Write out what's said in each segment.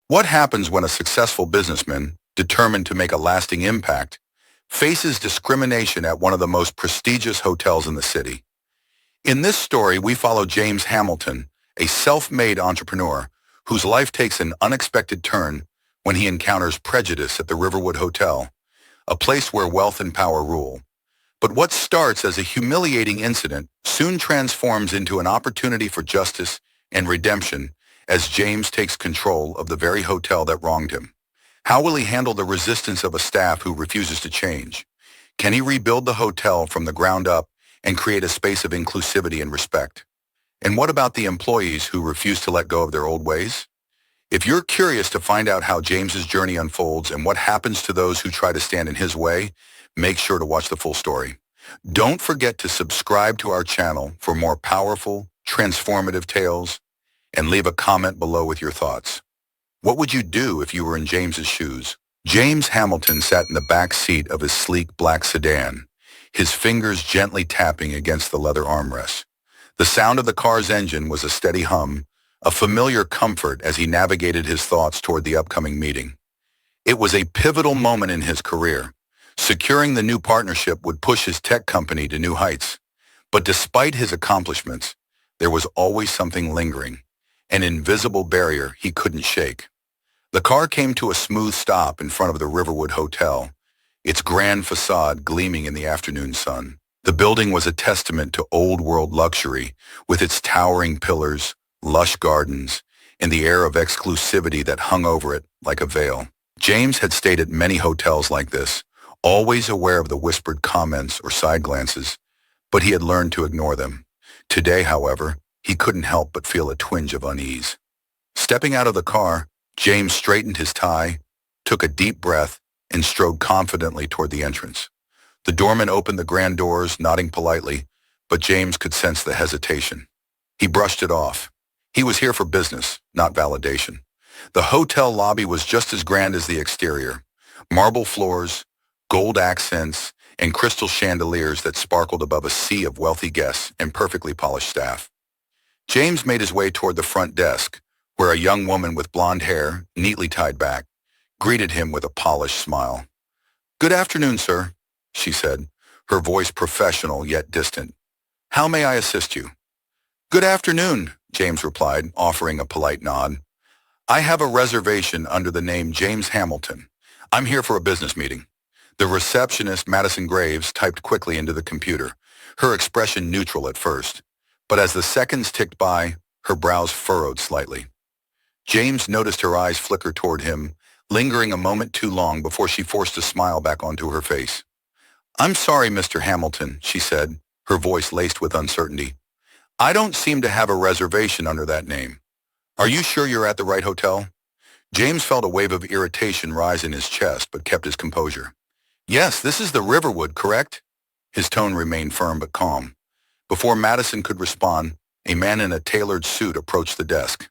What happens when a successful businessman, determined to make a lasting impact, faces discrimination at one of the most prestigious hotels in the city? In this story, we follow James Hamilton, a self-made entrepreneur whose life takes an unexpected turn when he encounters prejudice at the Riverwood Hotel, a place where wealth and power rule. But what starts as a humiliating incident soon transforms into an opportunity for justice and redemption as James takes control of the very hotel that wronged him. How will he handle the resistance of a staff who refuses to change? Can he rebuild the hotel from the ground up and create a space of inclusivity and respect? And what about the employees who refuse to let go of their old ways? If you're curious to find out how James's journey unfolds and what happens to those who try to stand in his way, make sure to watch the full story. Don't forget to subscribe to our channel for more powerful, transformative tales, and leave a comment below with your thoughts. What would you do if you were in James's shoes? James Hamilton sat in the back seat of his sleek black sedan, his fingers gently tapping against the leather armrests. The sound of the car's engine was a steady hum, a familiar comfort as he navigated his thoughts toward the upcoming meeting. It was a pivotal moment in his career. Securing the new partnership would push his tech company to new heights. But despite his accomplishments, there was always something lingering, an invisible barrier he couldn't shake. The car came to a smooth stop in front of the Riverwood Hotel, its grand facade gleaming in the afternoon sun. The building was a testament to old-world luxury, with its towering pillars, lush gardens, and the air of exclusivity that hung over it like a veil. James had stayed at many hotels like this, always aware of the whispered comments or side glances, but he had learned to ignore them. Today, however, he couldn't help but feel a twinge of unease. Stepping out of the car, James straightened his tie, took a deep breath, and strode confidently toward the entrance. The doorman opened the grand doors, nodding politely, but James could sense the hesitation. He brushed it off. He was here for business, not validation. The hotel lobby was just as grand as the exterior. Marble floors, gold accents, and crystal chandeliers that sparkled above a sea of wealthy guests and perfectly polished staff. James made his way toward the front desk, where a young woman with blonde hair, neatly tied back, greeted him with a polished smile. "Good afternoon, sir," she said, her voice professional yet distant. "How may I assist you?" "Good afternoon," James replied, offering a polite nod. "I have a reservation under the name James Hamilton. I'm here for a business meeting." The receptionist, Madison Graves, typed quickly into the computer, her expression neutral at first. But as the seconds ticked by, her brows furrowed slightly. James noticed her eyes flicker toward him, lingering a moment too long before she forced a smile back onto her face. "I'm sorry, Mr. Hamilton," she said, her voice laced with uncertainty. "I don't seem to have a reservation under that name. Are you sure you're at the right hotel?" James felt a wave of irritation rise in his chest, but kept his composure. "Yes, this is the Riverwood, correct?" His tone remained firm but calm. Before Madison could respond, a man in a tailored suit approached the desk.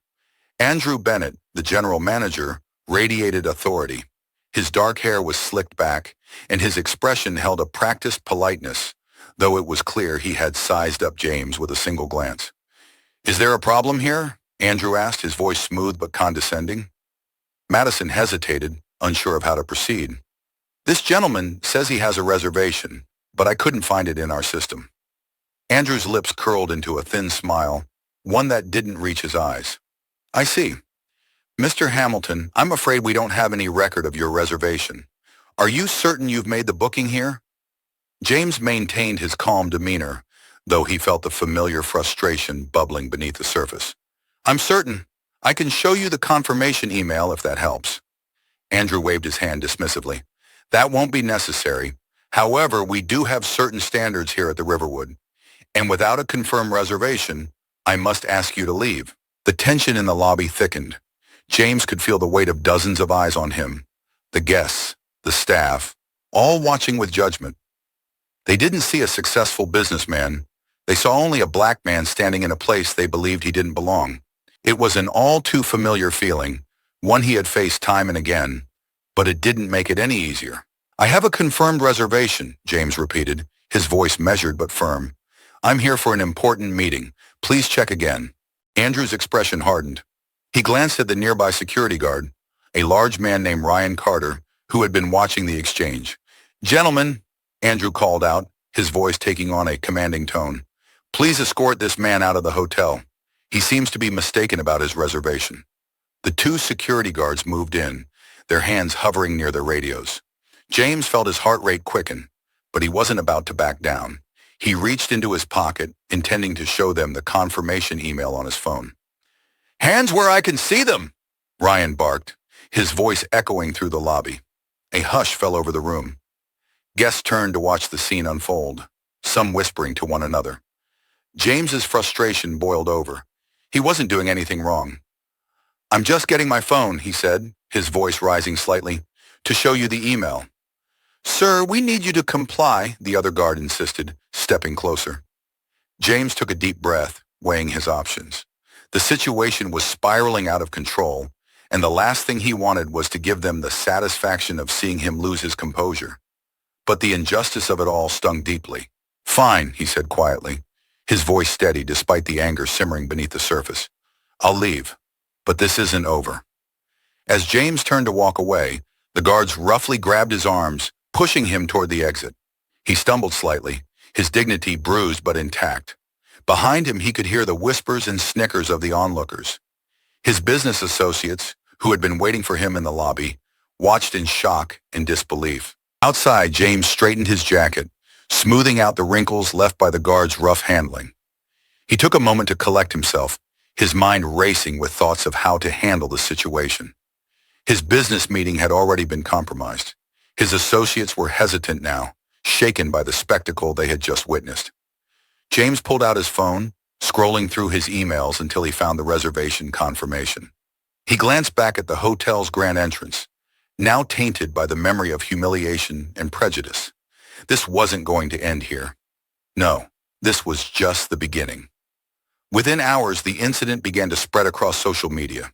Andrew Bennett, the general manager, radiated authority. His dark hair was slicked back, and his expression held a practiced politeness, though it was clear he had sized up James with a single glance. "Is there a problem here?" Andrew asked, his voice smooth but condescending. Madison hesitated, unsure of how to proceed. "This gentleman says he has a reservation, but I couldn't find it in our system." Andrew's lips curled into a thin smile, one that didn't reach his eyes. "I see. Mr. Hamilton, I'm afraid we don't have any record of your reservation. Are you certain you've made the booking here?" James maintained his calm demeanor, though he felt the familiar frustration bubbling beneath the surface. "I'm certain. I can show you the confirmation email if that helps." Andrew waved his hand dismissively. "That won't be necessary. However, we do have certain standards here at the Riverwood, and without a confirmed reservation, I must ask you to leave." The tension in the lobby thickened. James could feel the weight of dozens of eyes on him, the guests, the staff, all watching with judgment. They didn't see a successful businessman. They saw only a black man standing in a place they believed he didn't belong. It was an all too familiar feeling, one he had faced time and again, but it didn't make it any easier. "I have a confirmed reservation," James repeated, his voice measured but firm. "I'm here for an important meeting. Please check again." Andrew's expression hardened. He glanced at the nearby security guard, a large man named Ryan Carter, who had been watching the exchange. "Gentlemen," Andrew called out, his voice taking on a commanding tone, "please escort this man out of the hotel. He seems to be mistaken about his reservation." The two security guards moved in, their hands hovering near their radios. James felt his heart rate quicken, but he wasn't about to back down. He reached into his pocket, intending to show them the confirmation email on his phone. "Hands where I can see them!" Ryan barked, his voice echoing through the lobby. A hush fell over the room. Guests turned to watch the scene unfold, some whispering to one another. James's frustration boiled over. He wasn't doing anything wrong. "I'm just getting my phone," he said, his voice rising slightly, "to show you the email." "Sir, we need you to comply," the other guard insisted, stepping closer. James took a deep breath, weighing his options. The situation was spiraling out of control, and the last thing he wanted was to give them the satisfaction of seeing him lose his composure. But the injustice of it all stung deeply. "Fine," he said quietly, his voice steady despite the anger simmering beneath the surface. "I'll leave, but this isn't over." As James turned to walk away, the guards roughly grabbed his arms, pushing him toward the exit. He stumbled slightly, his dignity bruised but intact. Behind him, he could hear the whispers and snickers of the onlookers. His business associates, who had been waiting for him in the lobby, watched in shock and disbelief. Outside, James straightened his jacket, smoothing out the wrinkles left by the guard's rough handling. He took a moment to collect himself, his mind racing with thoughts of how to handle the situation. His business meeting had already been compromised. His associates were hesitant now, shaken by the spectacle they had just witnessed. James pulled out his phone, scrolling through his emails until he found the reservation confirmation. He glanced back at the hotel's grand entrance, now tainted by the memory of humiliation and prejudice. This wasn't going to end here. No, this was just the beginning. Within hours, the incident began to spread across social media.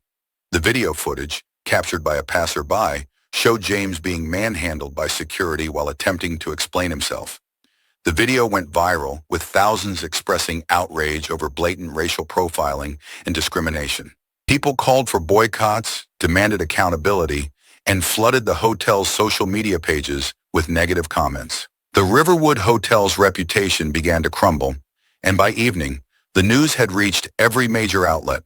The video footage, captured by a passerby, showed James being manhandled by security while attempting to explain himself. The video went viral, with thousands expressing outrage over blatant racial profiling and discrimination. People called for boycotts, demanded accountability, and flooded the hotel's social media pages with negative comments. The Riverwood Hotel's reputation began to crumble, and by evening, the news had reached every major outlet.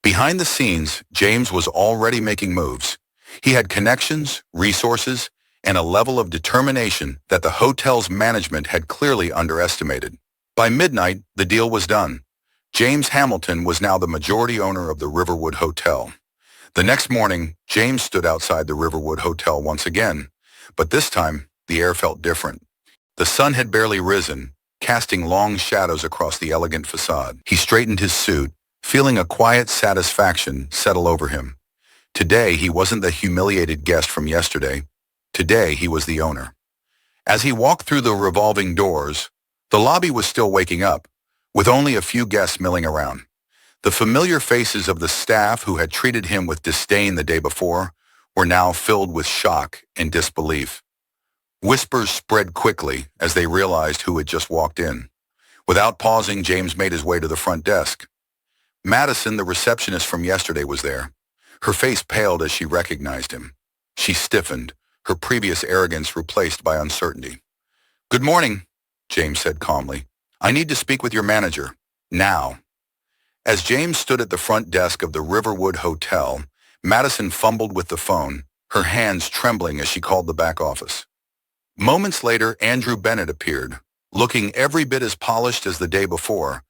Behind the scenes, James was already making moves. He had connections, resources, and a level of determination that the hotel's management had clearly underestimated. By midnight, the deal was done. James Hamilton was now the majority owner of the Riverwood Hotel. The next morning, James stood outside the Riverwood Hotel once again, but this time, the air felt different. The sun had barely risen, casting long shadows across the elegant facade. He straightened his suit, feeling a quiet satisfaction settle over him. Today, he wasn't the humiliated guest from yesterday. Today, he was the owner. As he walked through the revolving doors, the lobby was still waking up, with only a few guests milling around. The familiar faces of the staff who had treated him with disdain the day before were now filled with shock and disbelief. Whispers spread quickly as they realized who had just walked in. Without pausing, James made his way to the front desk. Madison, the receptionist from yesterday, was there. Her face paled as she recognized him. She stiffened, her previous arrogance replaced by uncertainty. "Good morning," James said calmly. "I need to speak with your manager. Now." As James stood at the front desk of the Riverwood Hotel, Madison fumbled with the phone, her hands trembling as she called the back office. Moments later, Andrew Bennett appeared, looking every bit as polished as the day before,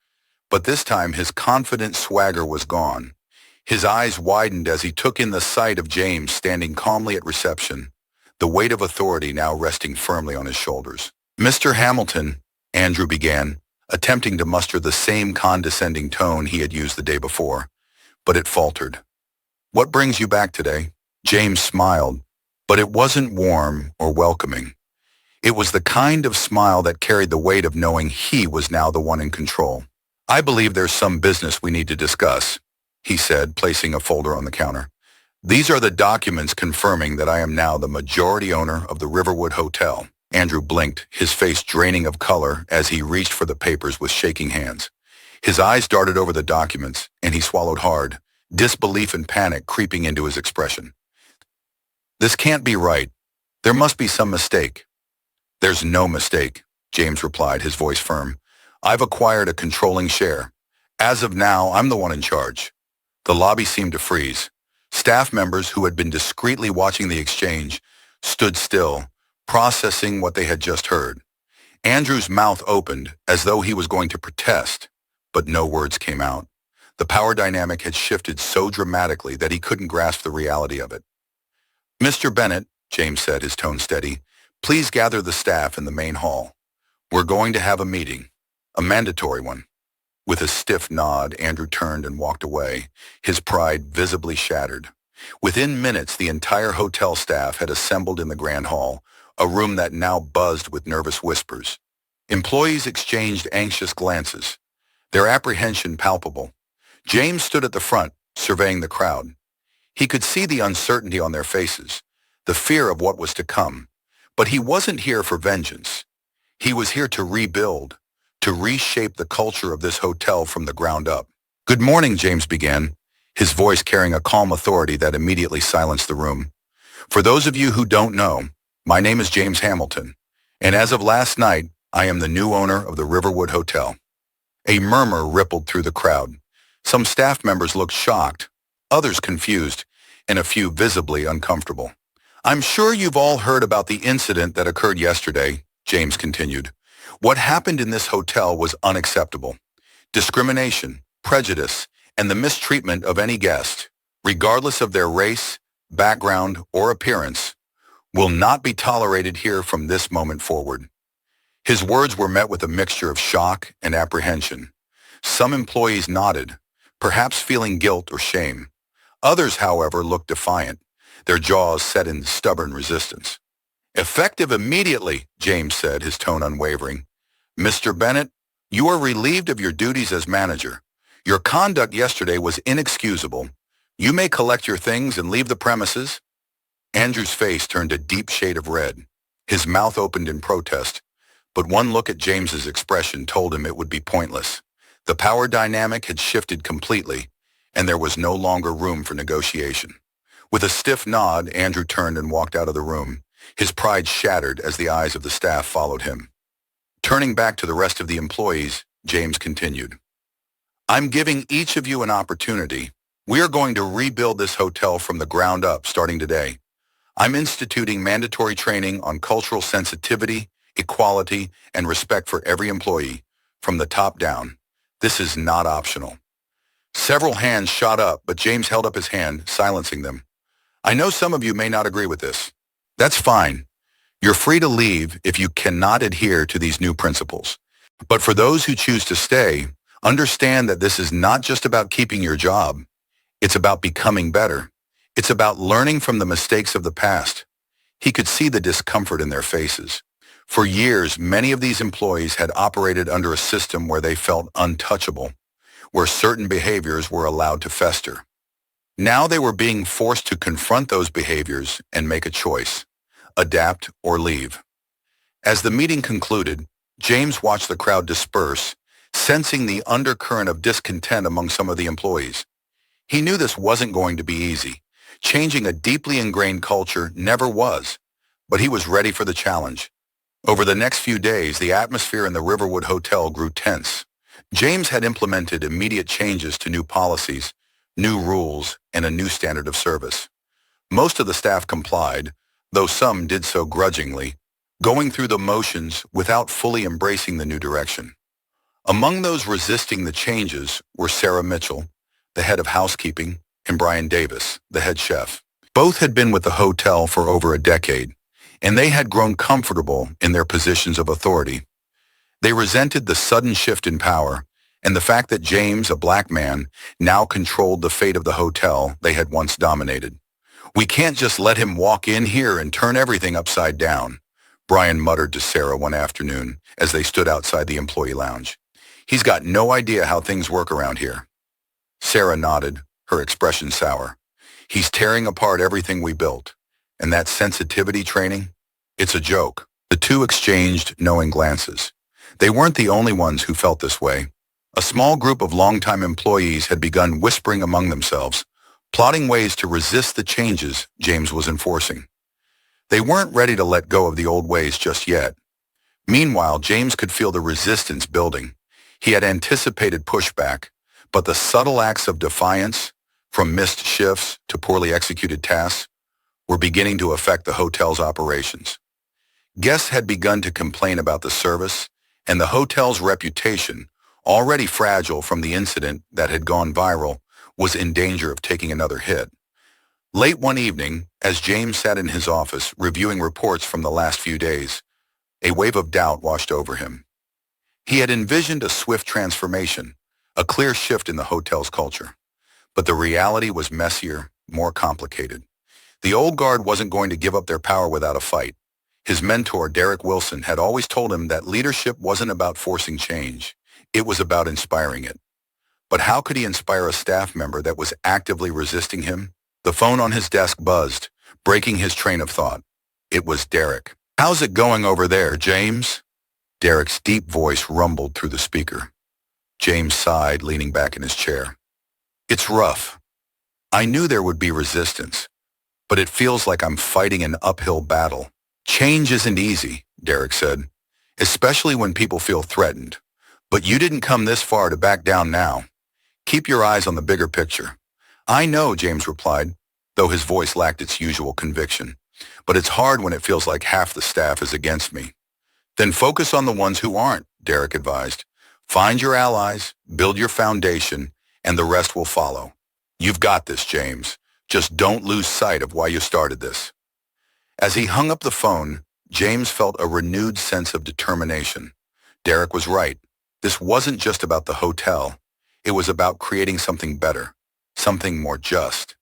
but this time his confident swagger was gone. His eyes widened as he took in the sight of James standing calmly at reception, the weight of authority now resting firmly on his shoulders. "Mr. Hamilton," Andrew began, attempting to muster the same condescending tone he had used the day before, but it faltered. "What brings you back today?" James smiled, but it wasn't warm or welcoming. It was the kind of smile that carried the weight of knowing he was now the one in control. "I believe there's some business we need to discuss," he said, placing a folder on the counter. "These are the documents confirming that I am now the majority owner of the Riverwood Hotel." Andrew blinked, his face draining of color as he reached for the papers with shaking hands. His eyes darted over the documents, and he swallowed hard, disbelief and panic creeping into his expression. This can't be right. There must be some mistake. There's no mistake, James replied, his voice firm. I've acquired a controlling share. As of now, I'm the one in charge. The lobby seemed to freeze. Staff members who had been discreetly watching the exchange stood still, processing what they had just heard. Andrew's mouth opened as though he was going to protest, but no words came out. The power dynamic had shifted so dramatically that he couldn't grasp the reality of it. Mr. Bennett, James said, his tone steady, please gather the staff in the main hall. We're going to have a meeting, a mandatory one. With a stiff nod, Andrew turned and walked away, his pride visibly shattered. Within minutes, the entire hotel staff had assembled in the grand hall, a room that now buzzed with nervous whispers. Employees exchanged anxious glances, their apprehension palpable. James stood at the front, surveying the crowd. He could see the uncertainty on their faces, the fear of what was to come. But he wasn't here for vengeance. He was here to rebuild, to reshape the culture of this hotel from the ground up. Good morning, James began, his voice carrying a calm authority that immediately silenced the room. For those of you who don't know, my name is James Hamilton, and as of last night, I am the new owner of the Riverwood Hotel. A murmur rippled through the crowd. Some staff members looked shocked, others confused, and a few visibly uncomfortable. I'm sure you've all heard about the incident that occurred yesterday, James continued. What happened in this hotel was unacceptable. Discrimination, prejudice, and the mistreatment of any guest, regardless of their race, background, or appearance, will not be tolerated here from this moment forward. His words were met with a mixture of shock and apprehension. Some employees nodded, perhaps feeling guilt or shame. Others, however, looked defiant, their jaws set in stubborn resistance. Effective immediately, James said, his tone unwavering. Mr. Bennett, you are relieved of your duties as manager. Your conduct yesterday was inexcusable. You may collect your things and leave the premises. Andrew's face turned a deep shade of red. His mouth opened in protest, but one look at James's expression told him it would be pointless. The power dynamic had shifted completely, and there was no longer room for negotiation. With a stiff nod, Andrew turned and walked out of the room, his pride shattered as the eyes of the staff followed him. Turning back to the rest of the employees, James continued. I'm giving each of you an opportunity. We are going to rebuild this hotel from the ground up starting today. I'm instituting mandatory training on cultural sensitivity, equality, and respect for every employee, from the top down. This is not optional. Several hands shot up, but James held up his hand, silencing them. I know some of you may not agree with this. That's fine. You're free to leave if you cannot adhere to these new principles. But for those who choose to stay, understand that this is not just about keeping your job. It's about becoming better. It's about learning from the mistakes of the past. He could see the discomfort in their faces. For years, many of these employees had operated under a system where they felt untouchable, where certain behaviors were allowed to fester. Now they were being forced to confront those behaviors and make a choice, adapt or leave. As the meeting concluded, James watched the crowd disperse, sensing the undercurrent of discontent among some of the employees. He knew this wasn't going to be easy. Changing a deeply ingrained culture never was, but he was ready for the challenge. Over the next few days, the atmosphere in the Riverwood Hotel grew tense. James had implemented immediate changes to new policies, new rules, and a new standard of service. Most of the staff complied, though some did so grudgingly, going through the motions without fully embracing the new direction. Among those resisting the changes were Sarah Mitchell, the head of housekeeping, and Brian Davis, the head chef. Both had been with the hotel for over a decade, and they had grown comfortable in their positions of authority. They resented the sudden shift in power and the fact that James, a black man, now controlled the fate of the hotel they had once dominated. We can't just let him walk in here and turn everything upside down, Brian muttered to Sarah one afternoon as they stood outside the employee lounge. He's got no idea how things work around here. Sarah nodded, her expression sour. He's tearing apart everything we built. And that sensitivity training? It's a joke. The two exchanged knowing glances. They weren't the only ones who felt this way. A small group of longtime employees had begun whispering among themselves, plotting ways to resist the changes James was enforcing. They weren't ready to let go of the old ways just yet. Meanwhile, James could feel the resistance building. He had anticipated pushback, but the subtle acts of defiance, from missed shifts to poorly executed tasks, were beginning to affect the hotel's operations. Guests had begun to complain about the service, and the hotel's reputation, already fragile from the incident that had gone viral, was in danger of taking another hit. Late one evening, as James sat in his office reviewing reports from the last few days, a wave of doubt washed over him. He had envisioned a swift transformation, a clear shift in the hotel's culture. But the reality was messier, more complicated. The old guard wasn't going to give up their power without a fight. His mentor, Derek Wilson, had always told him that leadership wasn't about forcing change. It was about inspiring it. But how could he inspire a staff member that was actively resisting him? The phone on his desk buzzed, breaking his train of thought. It was Derek. "How's it going over there, James?" Derek's deep voice rumbled through the speaker. James sighed, leaning back in his chair. "It's rough. I knew there would be resistance, but it feels like I'm fighting an uphill battle." "Change isn't easy," Derek said, "especially when people feel threatened. But you didn't come this far to back down now. Keep your eyes on the bigger picture." "I know," James replied, though his voice lacked its usual conviction. "But it's hard when it feels like half the staff is against me." "Then focus on the ones who aren't," Derek advised. "Find your allies, build your foundation, and the rest will follow. You've got this, James. Just don't lose sight of why you started this." As he hung up the phone, James felt a renewed sense of determination. Derek was right. This wasn't just about the hotel. It was about creating something better, something more just.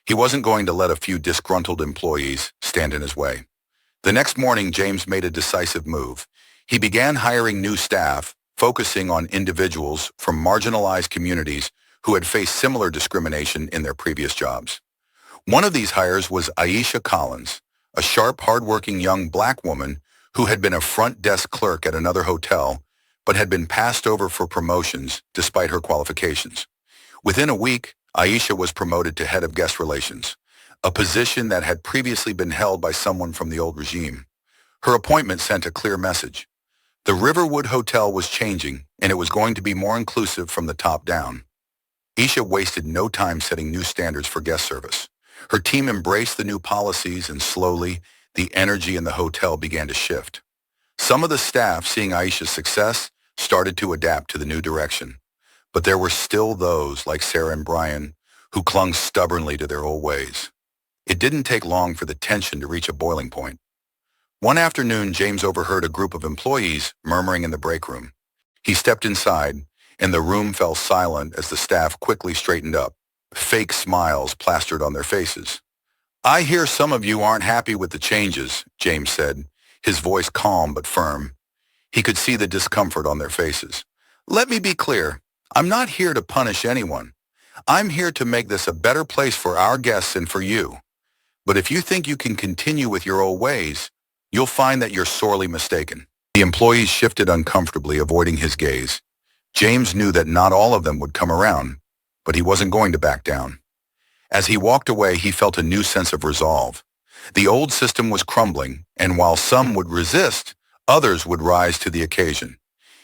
He wasn't going to let a few disgruntled employees stand in his way. The next morning, James made a decisive move. He began hiring new staff, focusing on individuals from marginalized communities who had faced similar discrimination in their previous jobs. One of these hires was Aisha Collins, a sharp, hardworking young black woman who had been a front desk clerk at another hotel, but had been passed over for promotions despite her qualifications. Within a week, Aisha was promoted to head of guest relations, a position that had previously been held by someone from the old regime. Her appointment sent a clear message. The Riverwood Hotel was changing, and it was going to be more inclusive from the top down. Aisha wasted no time setting new standards for guest service. Her team embraced the new policies, and slowly, the energy in the hotel began to shift. Some of the staff, seeing Aisha's success, started to adapt to the new direction. But there were still those, like Sarah and Brian, who clung stubbornly to their old ways. It didn't take long for the tension to reach a boiling point. One afternoon, James overheard a group of employees murmuring in the break room. He stepped inside, and the room fell silent as the staff quickly straightened up, fake smiles plastered on their faces. "I hear some of you aren't happy with the changes," James said, his voice calm but firm. He could see the discomfort on their faces. "Let me be clear. I'm not here to punish anyone. I'm here to make this a better place for our guests and for you. But if you think you can continue with your old ways, you'll find that you're sorely mistaken." The employees shifted uncomfortably, avoiding his gaze. James knew that not all of them would come around, but he wasn't going to back down. As he walked away, he felt a new sense of resolve. The old system was crumbling, and while some would resist, others would rise to the occasion.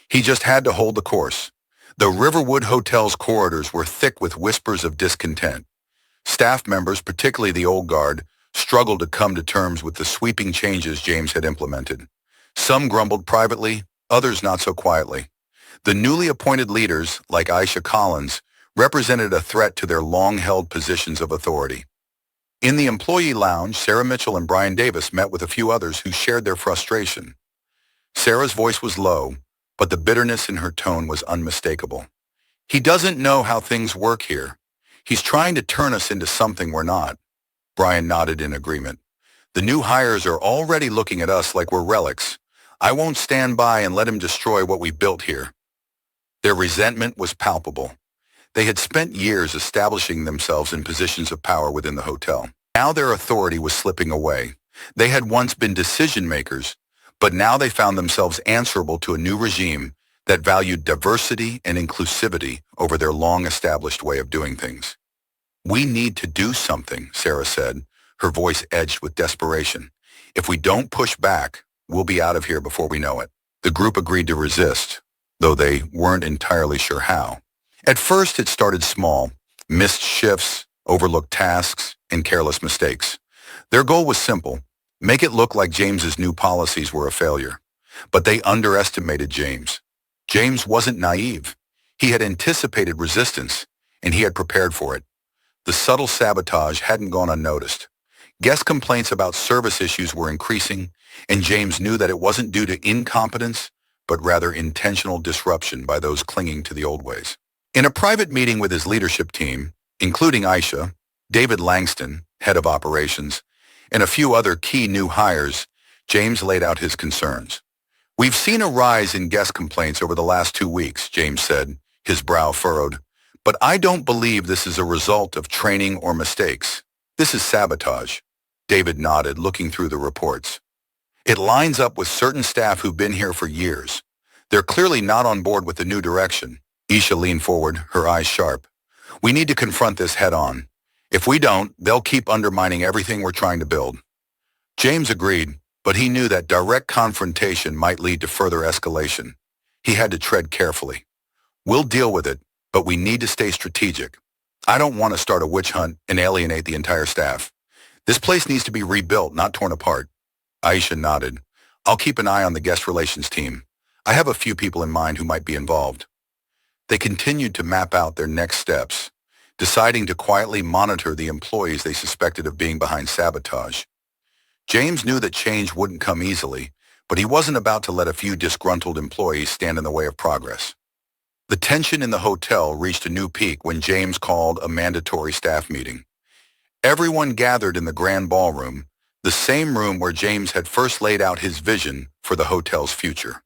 He just had to hold the course. The Riverwood Hotel's corridors were thick with whispers of discontent. Staff members, particularly the old guard, struggled to come to terms with the sweeping changes James had implemented. Some grumbled privately, others not so quietly. The newly appointed leaders, like Aisha Collins, represented a threat to their long-held positions of authority. In the employee lounge, Sarah Mitchell and Brian Davis met with a few others who shared their frustration. Sarah's voice was low, but the bitterness in her tone was unmistakable. "He doesn't know how things work here. He's trying to turn us into something we're not." Brian nodded in agreement. "The new hires are already looking at us like we're relics. I won't stand by and let him destroy what we built here." Their resentment was palpable. They had spent years establishing themselves in positions of power within the hotel. Now their authority was slipping away. They had once been decision makers, but now they found themselves answerable to a new regime that valued diversity and inclusivity over their long-established way of doing things. "We need to do something," Sarah said, her voice edged with desperation. "If we don't push back, we'll be out of here before we know it." The group agreed to resist, though they weren't entirely sure how. At first, it started small: missed shifts, overlooked tasks, and careless mistakes. Their goal was simple: make it look like James's new policies were a failure. But they underestimated James. James wasn't naive. He had anticipated resistance, and he had prepared for it. The subtle sabotage hadn't gone unnoticed. Guest complaints about service issues were increasing, and James knew that it wasn't due to incompetence, but rather intentional disruption by those clinging to the old ways. In a private meeting with his leadership team, including Aisha, David Langston, head of operations, and a few other key new hires, James laid out his concerns. "We've seen a rise in guest complaints over the last 2 weeks," James said, his brow furrowed. "But I don't believe this is a result of training or mistakes. This is sabotage." David nodded, looking through the reports. "It lines up with certain staff who've been here for years. They're clearly not on board with the new direction." Isha leaned forward, her eyes sharp. "We need to confront this head on. If we don't, they'll keep undermining everything we're trying to build." James agreed, but he knew that direct confrontation might lead to further escalation. He had to tread carefully. "We'll deal with it, but we need to stay strategic. I don't want to start a witch hunt and alienate the entire staff. This place needs to be rebuilt, not torn apart." Aisha nodded. "I'll keep an eye on the guest relations team. I have a few people in mind who might be involved." They continued to map out their next steps, deciding to quietly monitor the employees they suspected of being behind sabotage. James knew that change wouldn't come easily, but he wasn't about to let a few disgruntled employees stand in the way of progress. The tension in the hotel reached a new peak when James called a mandatory staff meeting. Everyone gathered in the grand ballroom, the same room where James had first laid out his vision for the hotel's future.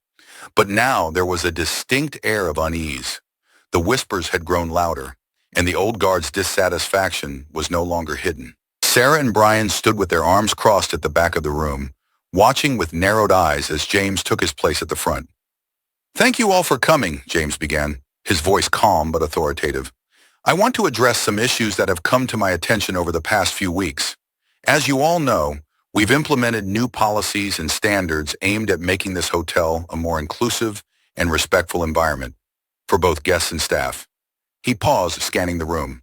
But now there was a distinct air of unease. The whispers had grown louder, and the old guard's dissatisfaction was no longer hidden. Sarah and Brian stood with their arms crossed at the back of the room, watching with narrowed eyes as James took his place at the front. "Thank you all for coming," James began, his voice calm but authoritative. "I want to address some issues that have come to my attention over the past few weeks. As you all know, we've implemented new policies and standards aimed at making this hotel a more inclusive and respectful environment for both guests and staff." He paused, scanning the room.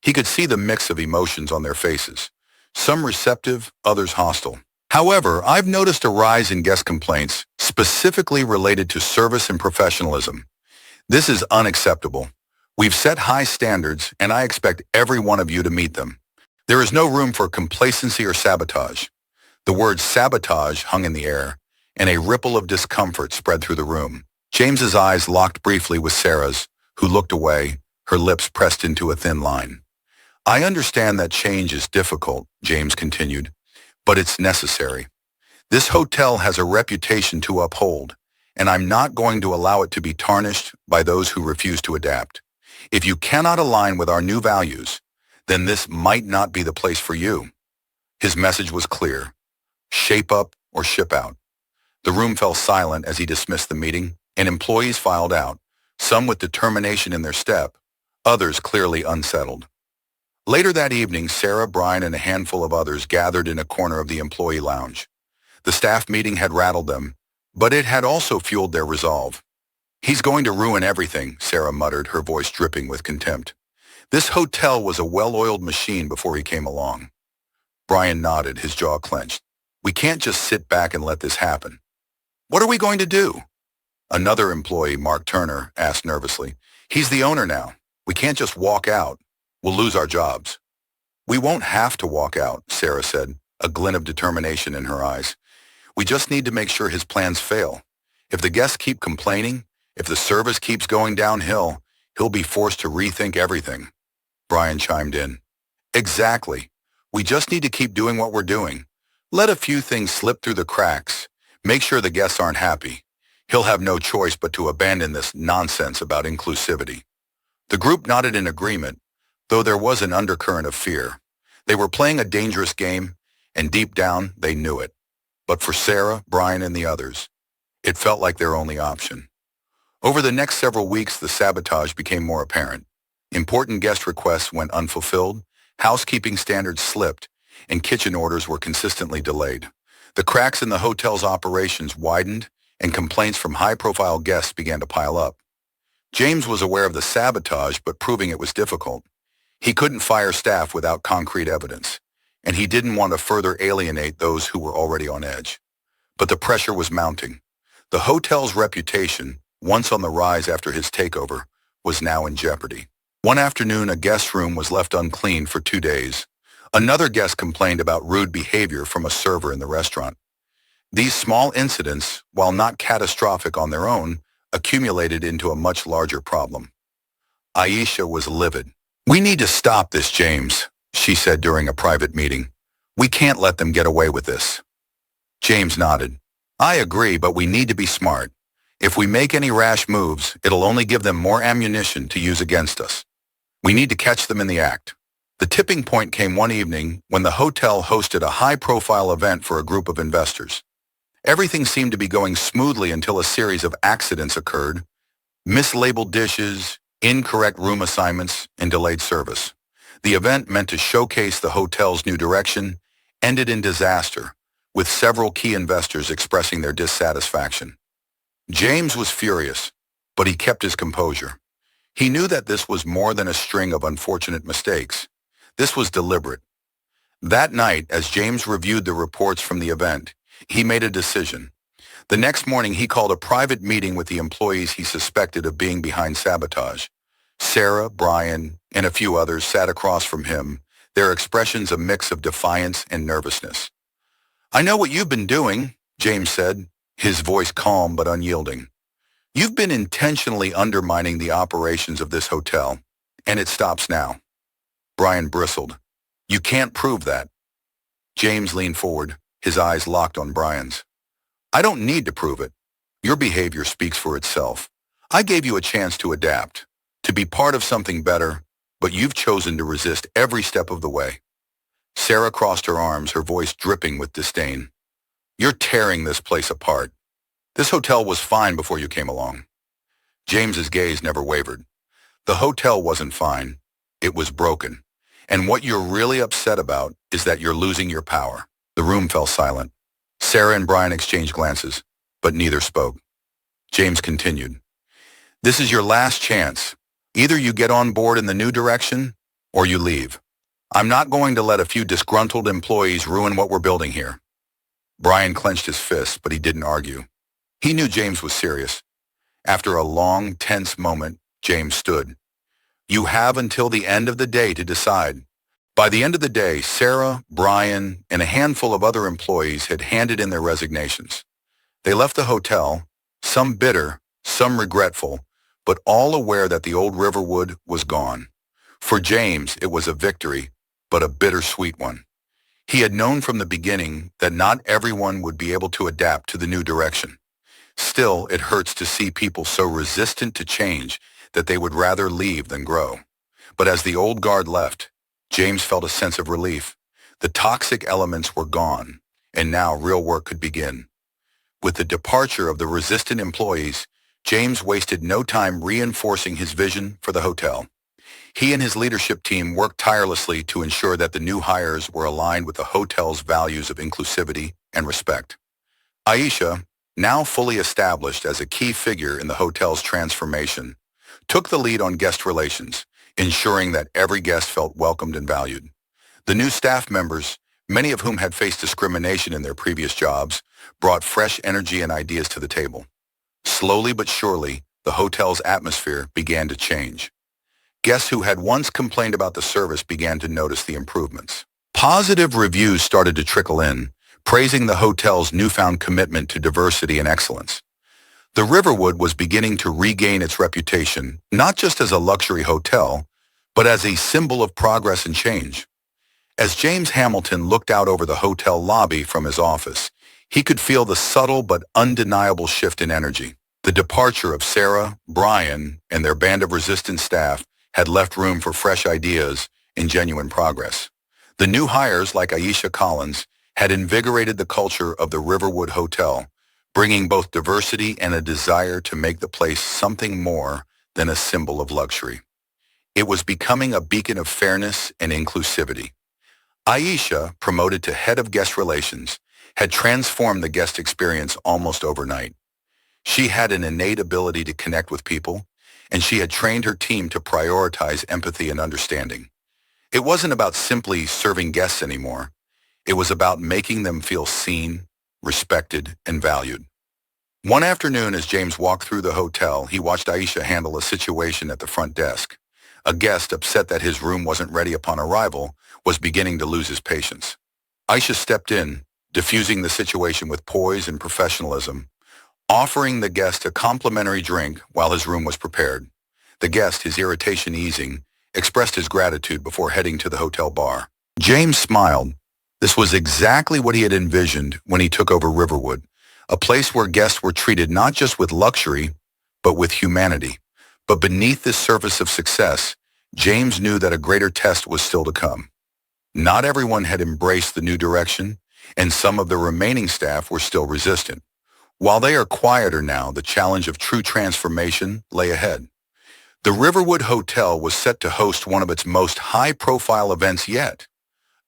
He could see the mix of emotions on their faces, some receptive, others hostile. "However, I've noticed a rise in guest complaints, specifically related to service and professionalism. This is unacceptable. We've set high standards, and I expect every one of you to meet them. There is no room for complacency or sabotage." The word sabotage hung in the air, and a ripple of discomfort spread through the room. James's eyes locked briefly with Sarah's, who looked away, her lips pressed into a thin line. "I understand that change is difficult," James continued, "but it's necessary. This hotel has a reputation to uphold, and I'm not going to allow it to be tarnished by those who refuse to adapt. If you cannot align with our new values, then this might not be the place for you." His message was clear: shape up or ship out. The room fell silent as he dismissed the meeting, and employees filed out, some with determination in their step, others clearly unsettled. Later that evening, Sarah, Brian, and a handful of others gathered in a corner of the employee lounge. The staff meeting had rattled them, but it had also fueled their resolve. "He's going to ruin everything," Sarah muttered, her voice dripping with contempt. "This hotel was a well-oiled machine before he came along." Brian nodded, his jaw clenched. "We can't just sit back and let this happen." "What are we going to do?" Another employee, Mark Turner, asked nervously. "He's the owner now. We can't just walk out. We'll lose our jobs." "We won't have to walk out," Sarah said, a glint of determination in her eyes. "We just need to make sure his plans fail. If the guests keep complaining, if the service keeps going downhill, he'll be forced to rethink everything." Brian chimed in. "Exactly. We just need to keep doing what we're doing. Let a few things slip through the cracks. Make sure the guests aren't happy. He'll have no choice but to abandon this nonsense about inclusivity." The group nodded in agreement, though there was an undercurrent of fear. They were playing a dangerous game, and deep down, they knew it. But for Sarah, Brian, and the others, it felt like their only option. Over the next several weeks, the sabotage became more apparent. Important guest requests went unfulfilled, housekeeping standards slipped, and kitchen orders were consistently delayed. The cracks in the hotel's operations widened, and complaints from high-profile guests began to pile up. James was aware of the sabotage, but proving it was difficult. He couldn't fire staff without concrete evidence, and he didn't want to further alienate those who were already on edge. But the pressure was mounting. The hotel's reputation, once on the rise after his takeover, was now in jeopardy. One afternoon, a guest room was left uncleaned for 2 days. Another guest complained about rude behavior from a server in the restaurant. These small incidents, while not catastrophic on their own, accumulated into a much larger problem. Aisha was livid. "We need to stop this, James," she said during a private meeting. "We can't let them get away with this." James nodded. "I agree, but we need to be smart. If we make any rash moves, it'll only give them more ammunition to use against us. We need to catch them in the act." The tipping point came one evening when the hotel hosted a high-profile event for a group of investors. Everything seemed to be going smoothly until a series of accidents occurred: mislabeled dishes, incorrect room assignments, and delayed service. The event, meant to showcase the hotel's new direction, ended in disaster, with several key investors expressing their dissatisfaction. James was furious, but he kept his composure. He knew that this was more than a string of unfortunate mistakes. This was deliberate. That night, as James reviewed the reports from the event, he made a decision. The next morning, he called a private meeting with the employees he suspected of being behind sabotage. Sarah, Brian, and a few others sat across from him, their expressions a mix of defiance and nervousness. "I know what you've been doing," James said, his voice calm but unyielding. "You've been intentionally undermining the operations of this hotel, and it stops now." Brian bristled. "You can't prove that." James leaned forward, his eyes locked on Brian's. "I don't need to prove it. Your behavior speaks for itself. I gave you a chance to adapt, to be part of something better, but you've chosen to resist every step of the way." Sarah crossed her arms, her voice dripping with disdain. "You're tearing this place apart. This hotel was fine before you came along." James's gaze never wavered. The hotel wasn't fine. It was broken. And what you're really upset about is that you're losing your power. The room fell silent. Sarah and Brian exchanged glances, but neither spoke. James continued. "This is your last chance. Either you get on board in the new direction, or you leave. I'm not going to let a few disgruntled employees ruin what we're building here." Brian clenched his fists, but he didn't argue. He knew James was serious. After a long, tense moment, James stood. "You have until the end of the day to decide." By the end of the day, Sarah, Brian, and a handful of other employees had handed in their resignations. They left the hotel, some bitter, some regretful, but all aware that the old Riverwood was gone. For James, it was a victory, but a bittersweet one. He had known from the beginning that not everyone would be able to adapt to the new direction. Still, it hurts to see people so resistant to change that they would rather leave than grow. But as the old guard left, James felt a sense of relief. The toxic elements were gone, and now real work could begin. With the departure of the resistant employees, James wasted no time reinforcing his vision for the hotel. He and his leadership team worked tirelessly to ensure that the new hires were aligned with the hotel's values of inclusivity and respect. Aisha, now fully established as a key figure in the hotel's transformation, took the lead on guest relations, ensuring that every guest felt welcomed and valued. The new staff members, many of whom had faced discrimination in their previous jobs, brought fresh energy and ideas to the table. Slowly but surely, the hotel's atmosphere began to change. Guests who had once complained about the service began to notice the improvements. Positive reviews started to trickle in, praising the hotel's newfound commitment to diversity and excellence. The Riverwood was beginning to regain its reputation, not just as a luxury hotel, but as a symbol of progress and change. As James Hamilton looked out over the hotel lobby from his office, he could feel the subtle but undeniable shift in energy. The departure of Sarah, Brian, and their band of resistant staff had left room for fresh ideas and genuine progress. The new hires, like Aisha Collins, had invigorated the culture of the Riverwood Hotel, bringing both diversity and a desire to make the place something more than a symbol of luxury. It was becoming a beacon of fairness and inclusivity. Aisha, promoted to head of guest relations, had transformed the guest experience almost overnight. She had an innate ability to connect with people, and she had trained her team to prioritize empathy and understanding. It wasn't about simply serving guests anymore. It was about making them feel seen, respected, and valued. One afternoon, as James walked through the hotel, he watched Aisha handle a situation at the front desk. A guest, upset that his room wasn't ready upon arrival, was beginning to lose his patience. Aisha stepped in, diffusing the situation with poise and professionalism, offering the guest a complimentary drink while his room was prepared. The guest, his irritation easing, expressed his gratitude before heading to the hotel bar. James smiled. This was exactly what he had envisioned when he took over Riverwood, a place where guests were treated not just with luxury, but with humanity. But beneath this surface of success, James knew that a greater test was still to come. Not everyone had embraced the new direction, and some of the remaining staff were still resistant. While they are quieter now, the challenge of true transformation lay ahead. The Riverwood Hotel was set to host one of its most high-profile events yet,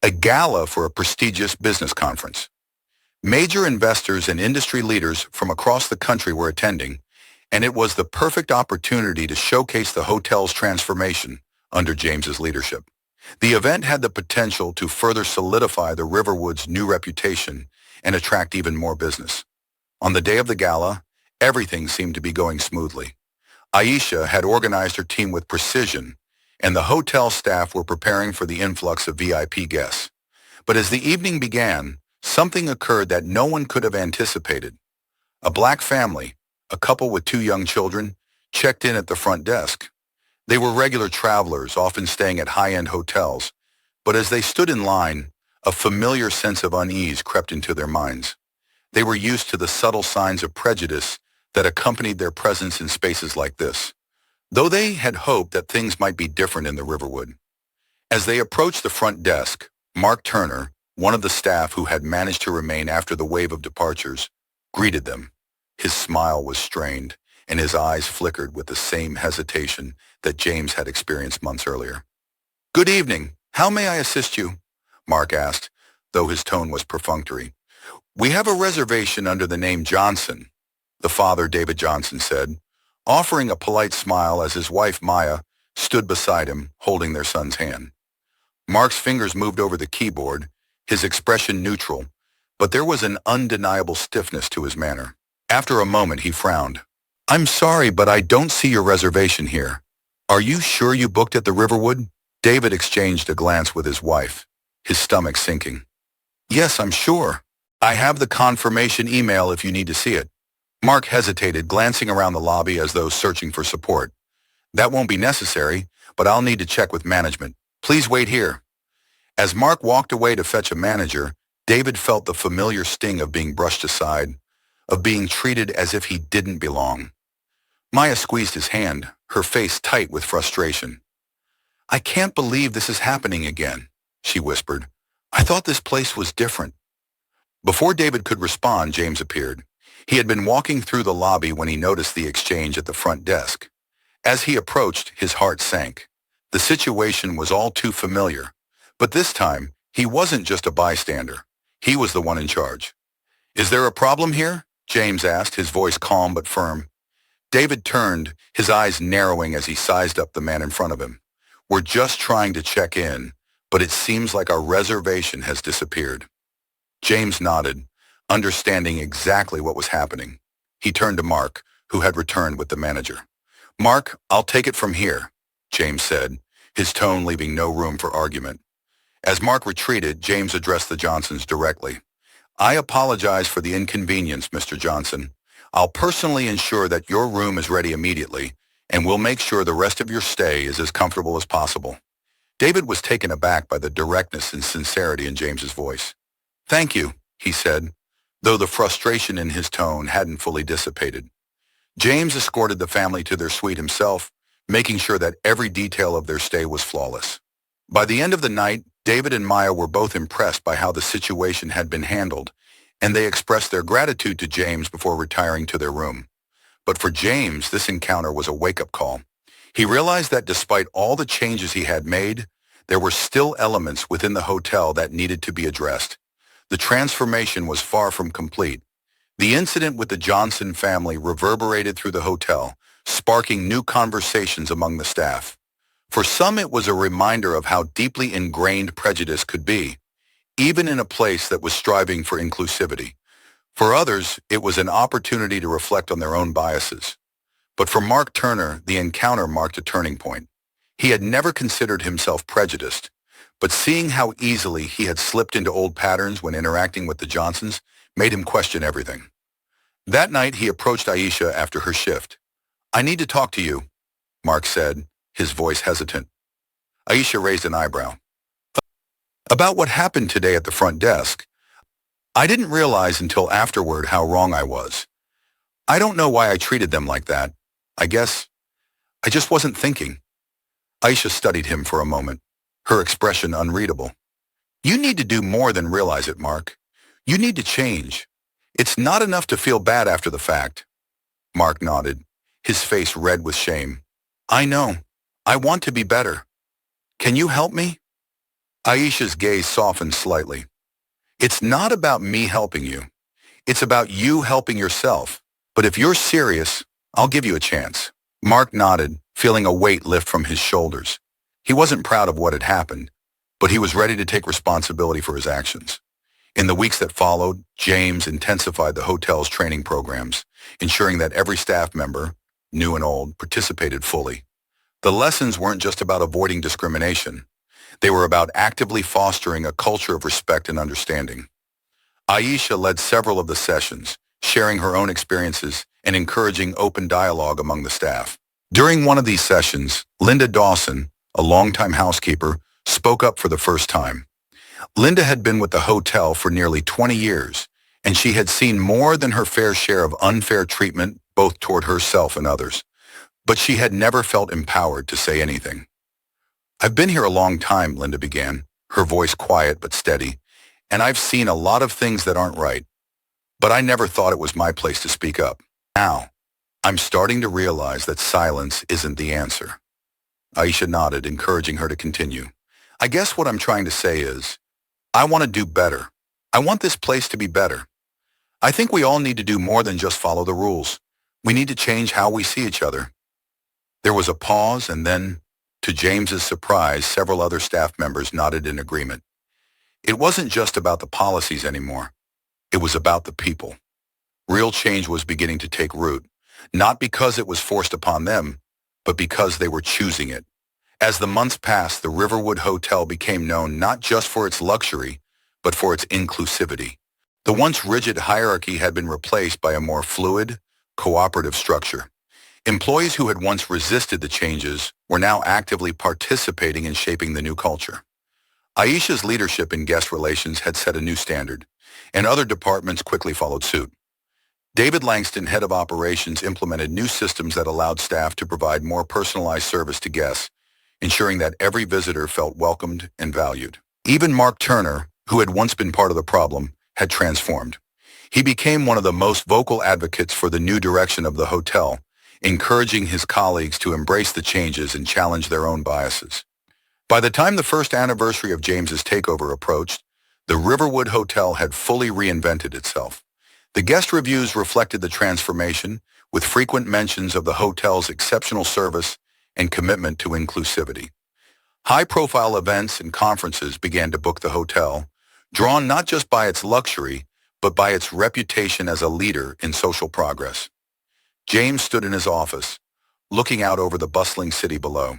a gala for a prestigious business conference. Major investors and industry leaders from across the country were attending, and it was the perfect opportunity to showcase the hotel's transformation under James's leadership. The event had the potential to further solidify the Riverwood's new reputation and attract even more business. On the day of the gala, everything seemed to be going smoothly. Aisha had organized her team with precision, and the hotel staff were preparing for the influx of VIP guests. But as the evening began, something occurred that no one could have anticipated. A black family, a couple with 2 young children, checked in at the front desk. They were regular travelers, often staying at high-end hotels, but as they stood in line, a familiar sense of unease crept into their minds. They were used to the subtle signs of prejudice that accompanied their presence in spaces like this, though they had hoped that things might be different in the Riverwood. As they approached the front desk, Mark Turner, one of the staff who had managed to remain after the wave of departures, greeted them. His smile was strained, and his eyes flickered with the same hesitation that James had experienced months earlier. "Good evening. How may I assist you?" Mark asked, though his tone was perfunctory. "We have a reservation under the name Johnson," the father, David Johnson, said, offering a polite smile as his wife, Maya, stood beside him, holding their son's hand. Mark's fingers moved over the keyboard, his expression neutral, but there was an undeniable stiffness to his manner. After a moment, he frowned. "I'm sorry, but I don't see your reservation here. Are you sure you booked at the Riverwood?" David exchanged a glance with his wife, his stomach sinking. "Yes, I'm sure. I have the confirmation email if you need to see it." Mark hesitated, glancing around the lobby as though searching for support. "That won't be necessary, but I'll need to check with management. Please wait here." As Mark walked away to fetch a manager, David felt the familiar sting of being brushed aside, of being treated as if he didn't belong. Maya squeezed his hand, her face tight with frustration. "I can't believe this is happening again," she whispered. "I thought this place was different." Before David could respond, James appeared. He had been walking through the lobby when he noticed the exchange at the front desk. As he approached, his heart sank. The situation was all too familiar, but this time, he wasn't just a bystander. He was the one in charge. "Is there a problem here?" James asked, his voice calm but firm. David turned, his eyes narrowing as he sized up the man in front of him. "We're just trying to check in, but it seems like our reservation has disappeared." James nodded, understanding exactly what was happening. He turned to Mark, who had returned with the manager. "Mark, I'll take it from here," James said, his tone leaving no room for argument. As Mark retreated, James addressed the Johnsons directly. "I apologize for the inconvenience, Mr. Johnson. I'll personally ensure that your room is ready immediately, and we'll make sure the rest of your stay is as comfortable as possible." David was taken aback by the directness and sincerity in James's voice. "Thank you," he said, though the frustration in his tone hadn't fully dissipated. James escorted the family to their suite himself, making sure that every detail of their stay was flawless. By the end of the night, David and Maya were both impressed by how the situation had been handled, and they expressed their gratitude to James before retiring to their room. But for James, this encounter was a wake-up call. He realized that despite all the changes he had made, there were still elements within the hotel that needed to be addressed. The transformation was far from complete. The incident with the Johnson family reverberated through the hotel, sparking new conversations among the staff. For some, it was a reminder of how deeply ingrained prejudice could be, even in a place that was striving for inclusivity. For others, it was an opportunity to reflect on their own biases. But for Mark Turner, the encounter marked a turning point. He had never considered himself prejudiced, but seeing how easily he had slipped into old patterns when interacting with the Johnsons made him question everything. That night, he approached Aisha after her shift. "I need to talk to you," Mark said, his voice hesitant. Aisha raised an eyebrow. "About what happened today at the front desk. I didn't realize until afterward how wrong I was. I don't know why I treated them like that. I guess I just wasn't thinking." Aisha studied him for a moment, her expression unreadable. "You need to do more than realize it, Mark. You need to change. It's not enough to feel bad after the fact." Mark nodded, his face red with shame. "I know. I want to be better. Can you help me?" Aisha's gaze softened slightly. "It's not about me helping you. It's about you helping yourself. But if you're serious, I'll give you a chance." Mark nodded, feeling a weight lift from his shoulders. He wasn't proud of what had happened, but he was ready to take responsibility for his actions. In the weeks that followed, James intensified the hotel's training programs, ensuring that every staff member, new and old, participated fully. The lessons weren't just about avoiding discrimination. They were about actively fostering a culture of respect and understanding. Aisha led several of the sessions, sharing her own experiences and encouraging open dialogue among the staff. During one of these sessions, Linda Dawson, a longtime housekeeper, spoke up for the first time. Linda had been with the hotel for nearly 20 years, and she had seen more than her fair share of unfair treatment, both toward herself and others. But she had never felt empowered to say anything. "I've been here a long time," Linda began, her voice quiet but steady, "and I've seen a lot of things that aren't right. But I never thought it was my place to speak up. Now, I'm starting to realize that silence isn't the answer." Aisha nodded, encouraging her to continue. "I guess what I'm trying to say is, I want to do better. I want this place to be better. I think we all need to do more than just follow the rules. We need to change how we see each other." There was a pause, and then, to James's surprise, several other staff members nodded in agreement. It wasn't just about the policies anymore. It was about the people. Real change was beginning to take root, not because it was forced upon them, but because they were choosing it. As the months passed, the Riverwood Hotel became known not just for its luxury, but for its inclusivity. The once rigid hierarchy had been replaced by a more fluid, cooperative structure. Employees who had once resisted the changes were now actively participating in shaping the new culture. Aisha's leadership in guest relations had set a new standard, and other departments quickly followed suit. David Langston, head of operations, implemented new systems that allowed staff to provide more personalized service to guests, ensuring that every visitor felt welcomed and valued. Even Mark Turner, who had once been part of the problem, had transformed. He became one of the most vocal advocates for the new direction of the hotel, encouraging his colleagues to embrace the changes and challenge their own biases. By the time the first anniversary of James's takeover approached, the Riverwood Hotel had fully reinvented itself. The guest reviews reflected the transformation, with frequent mentions of the hotel's exceptional service and commitment to inclusivity. High-profile events and conferences began to book the hotel, drawn not just by its luxury, but by its reputation as a leader in social progress. James stood in his office, looking out over the bustling city below.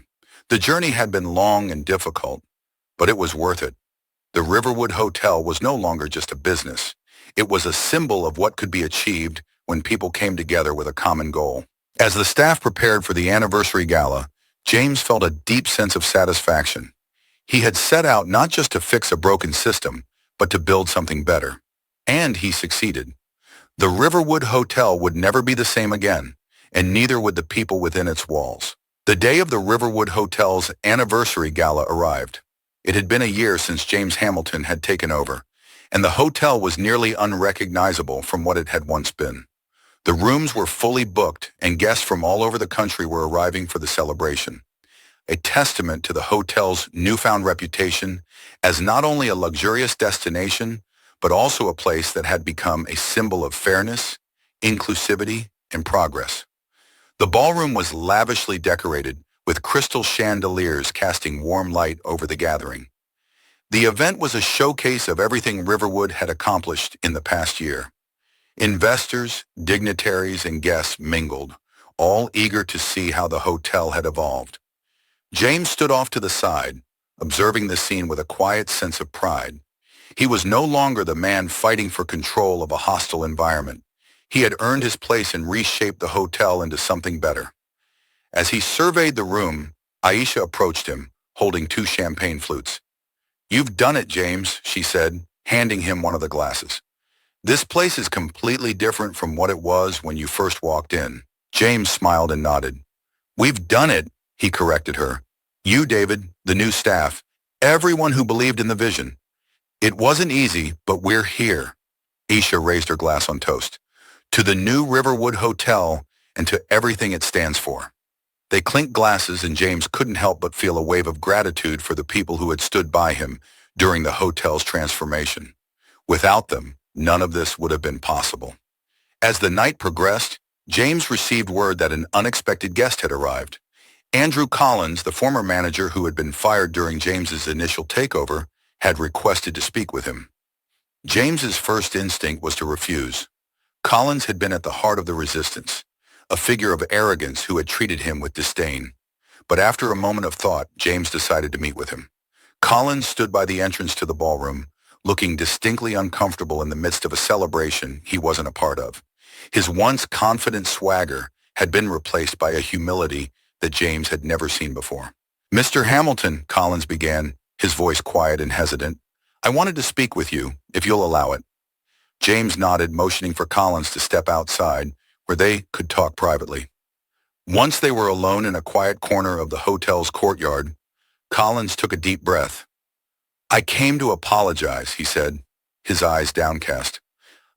The journey had been long and difficult, but it was worth it. The Riverwood Hotel was no longer just a business. It was a symbol of what could be achieved when people came together with a common goal. As the staff prepared for the anniversary gala, James felt a deep sense of satisfaction. He had set out not just to fix a broken system, but to build something better. And he succeeded. The Riverwood Hotel would never be the same again, and neither would the people within its walls. The day of the Riverwood Hotel's anniversary gala arrived. It had been a year since James Hamilton had taken over, and the hotel was nearly unrecognizable from what it had once been. The rooms were fully booked, and guests from all over the country were arriving for the celebration, a testament to the hotel's newfound reputation as not only a luxurious destination, but also a place that had become a symbol of fairness, inclusivity, and progress. The ballroom was lavishly decorated, with crystal chandeliers casting warm light over the gathering. The event was a showcase of everything Riverwood had accomplished in the past year. Investors, dignitaries, and guests mingled, all eager to see how the hotel had evolved. James stood off to the side, observing the scene with a quiet sense of pride. He was no longer the man fighting for control of a hostile environment. He had earned his place and reshaped the hotel into something better. As he surveyed the room, Aisha approached him, holding 2 champagne flutes. "You've done it, James," she said, handing him one of the glasses. "This place is completely different from what it was when you first walked in." James smiled and nodded. "We've done it," he corrected her. "You, David, the new staff, everyone who believed in the vision. It wasn't easy, but we're here." Aisha raised her glass on toast. "To the new Riverwood Hotel and to everything it stands for." They clinked glasses, and James couldn't help but feel a wave of gratitude for the people who had stood by him during the hotel's transformation. Without them, none of this would have been possible. As the night progressed, James received word that an unexpected guest had arrived. Andrew Collins, the former manager who had been fired during James's initial takeover, had requested to speak with him. James's first instinct was to refuse. Collins had been at the heart of the resistance, a figure of arrogance who had treated him with disdain. But after a moment of thought, James decided to meet with him. Collins stood by the entrance to the ballroom, looking distinctly uncomfortable in the midst of a celebration he wasn't a part of. His once confident swagger had been replaced by a humility that James had never seen before. "Mr. Hamilton," Collins began, his voice quiet and hesitant, "I wanted to speak with you, if you'll allow it." James nodded, motioning for Collins to step outside, where they could talk privately. Once they were alone in a quiet corner of the hotel's courtyard, Collins took a deep breath. "I came to apologize," he said, his eyes downcast.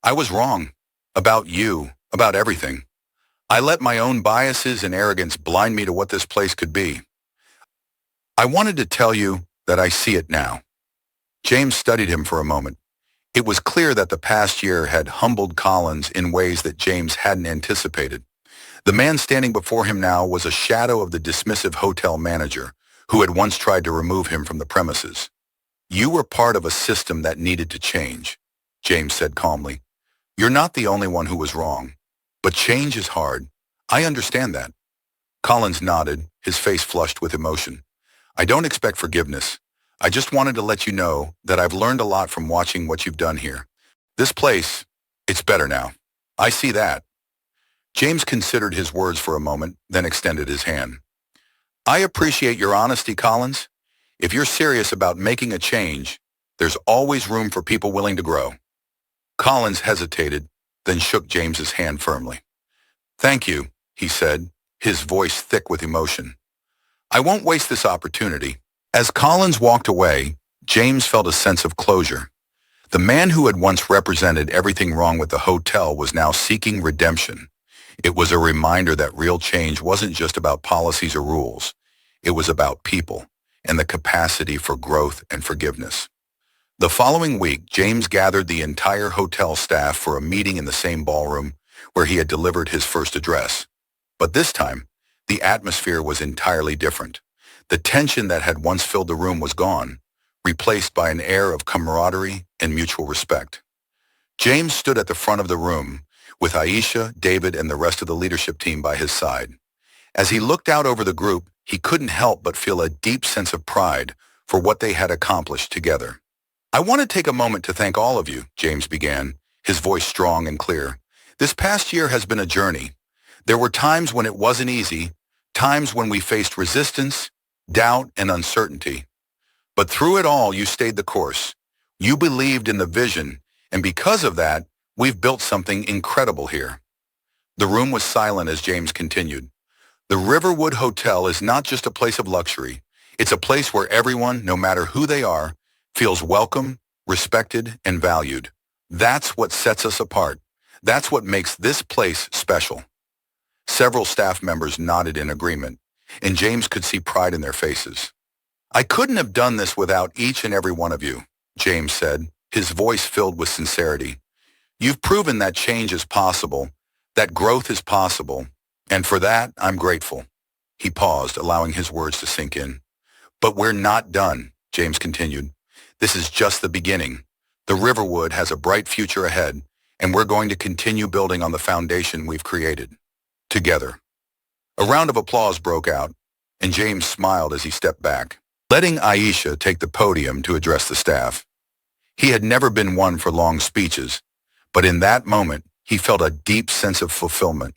"I was wrong. About you, about everything. I let my own biases and arrogance blind me to what this place could be. I wanted to tell you that I see it now." James studied him for a moment. It was clear that the past year had humbled Collins in ways that James hadn't anticipated. The man standing before him now was a shadow of the dismissive hotel manager who had once tried to remove him from the premises. "You were part of a system that needed to change," James said calmly. "You're not the only one who was wrong. But change is hard. I understand that." Collins nodded, his face flushed with emotion. "I don't expect forgiveness. I just wanted to let you know that I've learned a lot from watching what you've done here. This place, it's better now. I see that." James considered his words for a moment, then extended his hand. "I appreciate your honesty, Collins. If you're serious about making a change, there's always room for people willing to grow." Collins hesitated, then shook James's hand firmly. "Thank you," he said, his voice thick with emotion. "I won't waste this opportunity." As Collins walked away, James felt a sense of closure. The man who had once represented everything wrong with the hotel was now seeking redemption. It was a reminder that real change wasn't just about policies or rules. It was about people and the capacity for growth and forgiveness. The following week, James gathered the entire hotel staff for a meeting in the same ballroom where he had delivered his first address. But this time, the atmosphere was entirely different. The tension that had once filled the room was gone, replaced by an air of camaraderie and mutual respect. James stood at the front of the room, with Aisha, David, and the rest of the leadership team by his side. As he looked out over the group, he couldn't help but feel a deep sense of pride for what they had accomplished together. "I want to take a moment to thank all of you," James began, his voice strong and clear. "This past year has been a journey. There were times when it wasn't easy, times when we faced resistance, doubt, and uncertainty. But through it all, you stayed the course. You believed in the vision, and because of that, we've built something incredible here." The room was silent as James continued. "The Riverwood Hotel is not just a place of luxury. It's a place where everyone, no matter who they are, feels welcome, respected, and valued. That's what sets us apart. That's what makes this place special. Several staff members nodded in agreement, and James could see pride in their faces. I couldn't have done this without each and every one of you, James said, his voice filled with sincerity. You've proven that change is possible, that growth is possible, and for that, I'm grateful. He paused, allowing his words to sink in. But we're not done, James continued. This is just the beginning. The Riverwood has a bright future ahead, and we're going to continue building on the foundation we've created. Together. A round of applause broke out, and James smiled as he stepped back, letting Aisha take the podium to address the staff. He had never been one for long speeches, but in that moment, he felt a deep sense of fulfillment.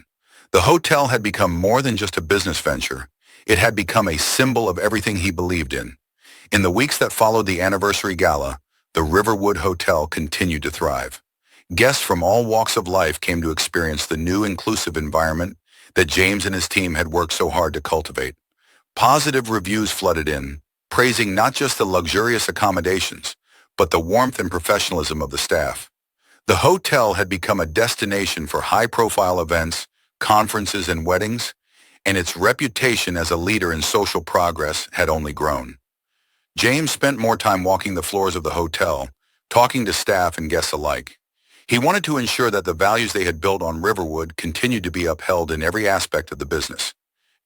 The hotel had become more than just a business venture. It had become a symbol of everything he believed in. In the weeks that followed the anniversary gala, the Riverwood Hotel continued to thrive. Guests from all walks of life came to experience the new inclusive environment that James and his team had worked so hard to cultivate. Positive reviews flooded in, praising not just the luxurious accommodations, but the warmth and professionalism of the staff. The hotel had become a destination for high-profile events, conferences, and weddings, and its reputation as a leader in social progress had only grown. James spent more time walking the floors of the hotel, talking to staff and guests alike. He wanted to ensure that the values they had built on Riverwood continued to be upheld in every aspect of the business.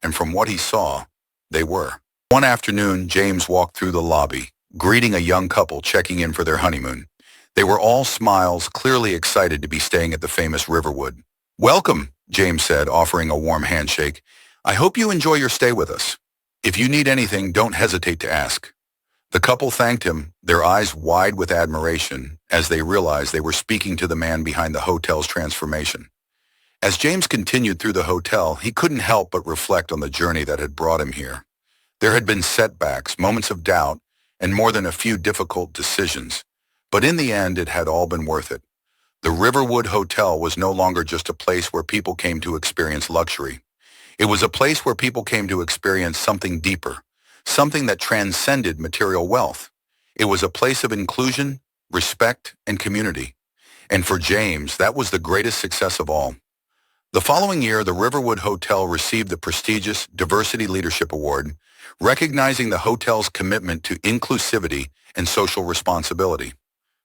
And from what he saw, they were. One afternoon, James walked through the lobby, greeting a young couple checking in for their honeymoon. They were all smiles, clearly excited to be staying at the famous Riverwood. Welcome, James said, offering a warm handshake. I hope you enjoy your stay with us. If you need anything, don't hesitate to ask. The couple thanked him, their eyes wide with admiration, as they realized they were speaking to the man behind the hotel's transformation. As James continued through the hotel, he couldn't help but reflect on the journey that had brought him here. There had been setbacks, moments of doubt, and more than a few difficult decisions. But in the end, it had all been worth it. The Riverwood Hotel was no longer just a place where people came to experience luxury. It was a place where people came to experience something deeper, something that transcended material wealth. It was a place of inclusion, respect, and community. And for James, that was the greatest success of all. The following year, the Riverwood Hotel received the prestigious Diversity Leadership Award, recognizing the hotel's commitment to inclusivity and social responsibility.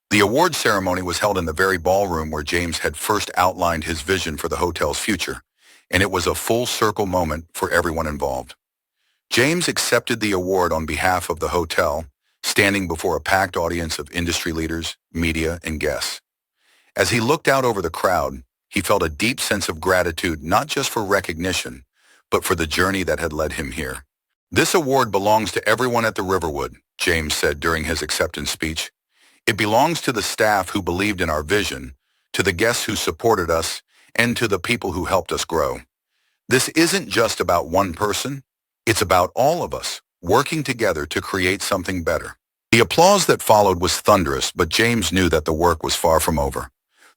The award ceremony was held in the very ballroom where James had first outlined his vision for the hotel's future, and it was a full-circle moment for everyone involved. James accepted the award on behalf of the hotel, standing before a packed audience of industry leaders, media, and guests. As he looked out over the crowd, he felt a deep sense of gratitude not just for recognition, but for the journey that had led him here. This award belongs to everyone at the Riverwood, James said during his acceptance speech. It belongs to the staff who believed in our vision, to the guests who supported us, and to the people who helped us grow. This isn't just about one person. It's about all of us, working together to create something better. The applause that followed was thunderous, but James knew that the work was far from over.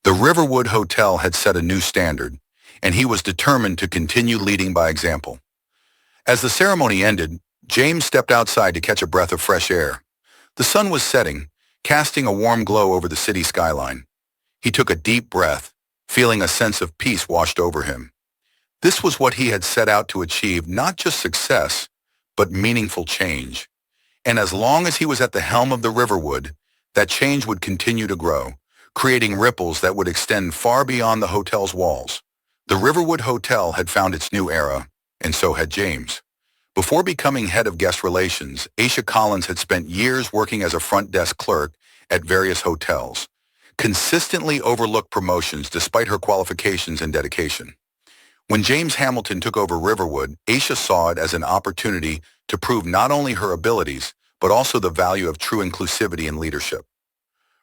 The Riverwood Hotel had set a new standard, and he was determined to continue leading by example. As the ceremony ended, James stepped outside to catch a breath of fresh air. The sun was setting, casting a warm glow over the city skyline. He took a deep breath, feeling a sense of peace washed over him. This was what he had set out to achieve, not just success, but meaningful change. And as long as he was at the helm of the Riverwood, that change would continue to grow, creating ripples that would extend far beyond the hotel's walls. The Riverwood Hotel had found its new era, and so had James. Before becoming head of guest relations, Aisha Collins had spent years working as a front desk clerk at various hotels, consistently overlooked promotions despite her qualifications and dedication. When James Hamilton took over Riverwood, Aisha saw it as an opportunity to prove not only her abilities, but also the value of true inclusivity and leadership.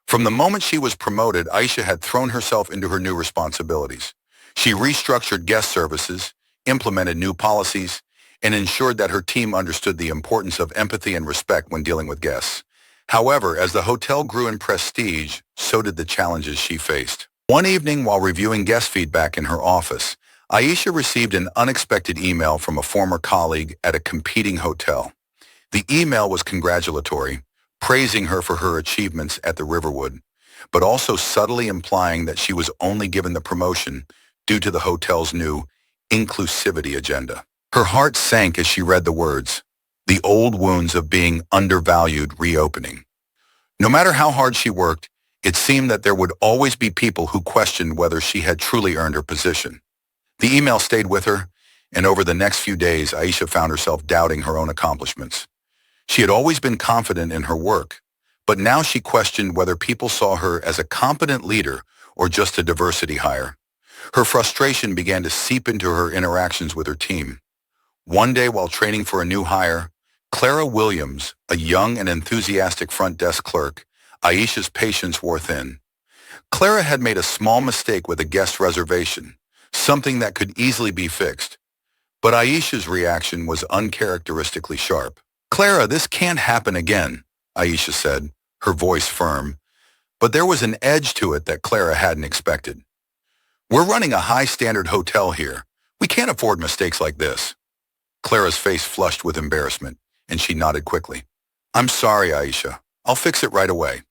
From the moment she was promoted, Aisha had thrown herself into her new responsibilities. She restructured guest services, implemented new policies, and ensured that her team understood the importance of empathy and respect when dealing with guests. However, as the hotel grew in prestige, so did the challenges she faced. One evening, while reviewing guest feedback in her office, Aisha received an unexpected email from a former colleague at a competing hotel. The email was congratulatory, praising her for her achievements at the Riverwood. but also subtly implying that she was only given the promotion due to the hotel's new inclusivity agenda. Her heart sank as she read the words, the old wounds of being undervalued reopening. No matter how hard she worked, it seemed that there would always be people who questioned whether she had truly earned her position. The email stayed with her, and over the next few days, Aisha found herself doubting her own accomplishments. She had always been confident in her work, but now she questioned whether people saw her as a competent leader or just a diversity hire. Her frustration began to seep into her interactions with her team. One day while training for a new hire, Clara Williams, a young and enthusiastic front desk clerk, Aisha's patience wore thin. Clara had made a small mistake with a guest reservation, something that could easily be fixed. But Aisha's reaction was uncharacteristically sharp. "Clara, this can't happen again," Aisha said, her voice firm. But there was an edge to it that Clara hadn't expected. "We're running a high-standard hotel here. We can't afford mistakes like this." Clara's face flushed with embarrassment, and she nodded quickly. "I'm sorry, Aisha. I'll fix it right away."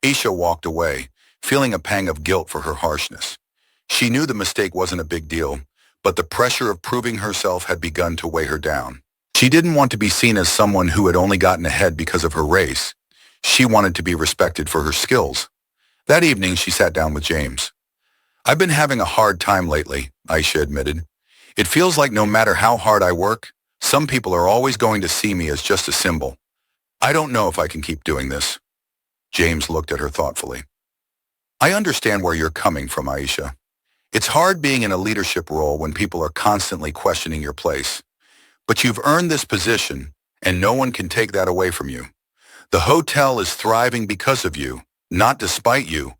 Aisha walked away, feeling a pang of guilt for her harshness. She knew the mistake wasn't a big deal, but the pressure of proving herself had begun to weigh her down. She didn't want to be seen as someone who had only gotten ahead because of her race. She wanted to be respected for her skills. That evening, she sat down with James. "I've been having a hard time lately," Aisha admitted. "It feels like no matter how hard I work, some people are always going to see me as just a symbol. I don't know if I can keep doing this." James looked at her thoughtfully. "I understand where you're coming from, Aisha. It's hard being in a leadership role when people are constantly questioning your place. But you've earned this position, and no one can take that away from you. The hotel is thriving because of you, not despite you."